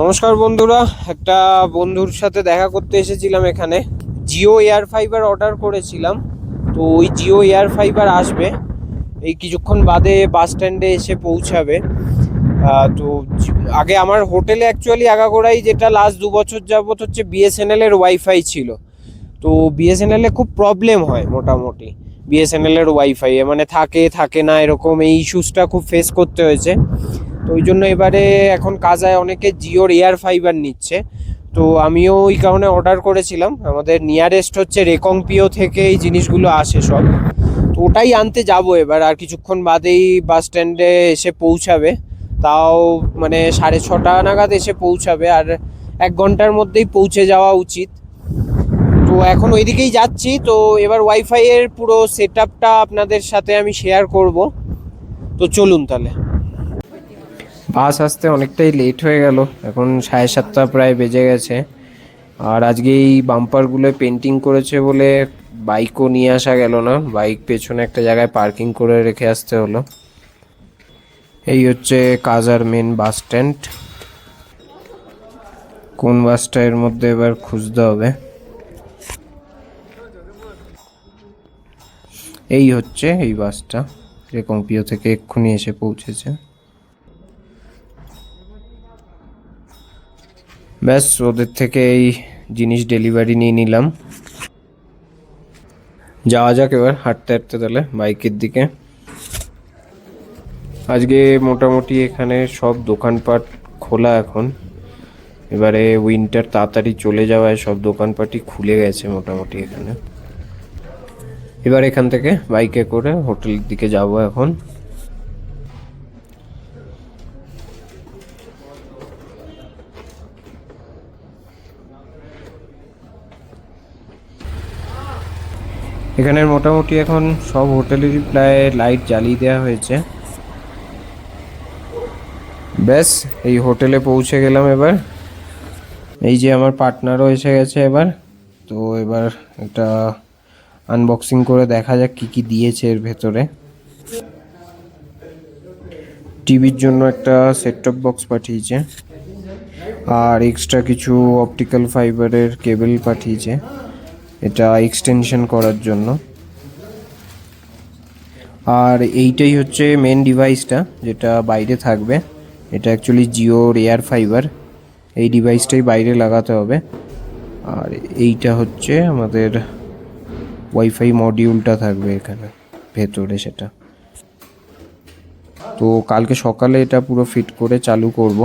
নমস্কার বন্ধুরা, একটা বন্ধুর সাথে দেখা করতে এসেছিলাম এখানে। জিও এয়ার ফাইবার অর্ডার করেছিলাম, তো ওই জিও এয়ার ফাইবার আসবে এই কিছুক্ষণ বাদে, বাস স্ট্যান্ডে এসে পৌঁছাবে। তো আগে আমার হোটেলে অ্যাকচুয়ালি আগাগোড়াই যেটা লাস্ট 2 বছর যাবত হচ্ছে বিএসএনএল এর ওয়াইফাই ছিল। তো বিএসএনএল এ খুব প্রবলেম হয় মোটামুটি। বিএসএনএল এর ওয়াইফাই মানে থাকে থাকে না, এরকম এই ইস্যুসটা খুব ফেস করতে হয়েছে। তো ওই জন্য এবারে এখন কাজায় অনেকে জিওর এয়ার ফাইবার নিচ্ছে। তো আমিও ওই কারণে অর্ডার করেছিলাম। আমাদের নিয়ারেস্ট হচ্ছে রেকংপিও থেকে এই জিনিসগুলো আসে সব। তো ওটাই আনতে যাব এবার, আর কিছুক্ষণ বাদেই বাস স্ট্যান্ডে এসে পৌঁছাবে। তাও মানে 6:30 নাগাদ এসে পৌঁছাবে, আর 1 ঘন্টার মধ্যেই পৌঁছে যাওয়া উচিত। তো এখন ওইদিকেই যাচ্ছি। তো এবার ওয়াইফাই এর পুরো সেট আপটা আপনাদের সাথে আমি শেয়ার করব। তো চলুন তাহলে। বাস আসতে অনেকটাই লেট হয়ে গেল, এখন 7:30 প্রায় বেজে গেছে। আর আজকে এই বাম্পারগুলো পেন্টিং করেছে বলে বাইকও নিয়ে আসা গেল না, বাইক পেছনে একটা জায়গায় পার্কিং করে রেখে আসতে হলো। এই হচ্ছে কাজার মেন বাস স্ট্যান্ড। কোন বাসটা এর মধ্যে এবার খুঁজতে হবে। এই হচ্ছে এই বাসটা, রেকংপিও থেকে এক্ষুনি এসে পৌঁছেছে। ব্যাস, ওদের থেকে এই জিনিস ডেলিভারি নিয়ে নিলাম। যাওয়া যাক এবার হাঁটতে হাঁটতে তাহলে বাইকের দিকে। আজকে মোটামুটি এখানে সব দোকানপাট খোলা এখন। এবারে উইন্টার তাড়াতাড়ি চলে যাওয়ায় সব দোকানপাটই খুলে গেছে মোটামুটি এখানে। এবার এখান থেকে বাইকে করে হোটেলের দিকে যাব এখন। এখানের মোটামুটি এখন সব হোটেলেরই প্রায় লাইট জ্বালিয়ে দেওয়া হয়েছে। ব্যাস, এই হোটেলে পৌঁছে গেলাম এবার। এই যে আমার পার্টনারও এসে গেছে এবার। তো এবার এটা আনবক্সিং করে দেখা যাক কি কি দিয়েছে এর ভেতরে। টিভির জন্য একটা সেট টপ বক্স পাঠিয়েছে, আর এক্সট্রা কিছু অপটিক্যাল ফাইবারের কেবল পাঠিয়েছে, এটা এক্সটেনশন করার জন্য। আর এইটাই হচ্ছে মেন ডিভাইসটা যেটা বাইরে থাকবে। এটা অ্যাকচুয়ালি জিওর এয়ার ফাইবার, এই ডিভাইসটাই বাইরে লাগাতে হবে। আর এইটা হচ্ছে আমাদের ওয়াইফাই মডিউলটা থাকবে এখানে ভেতরে, সেটা। তো কালকে সকালে এটা পুরো ফিট করে চালু করব।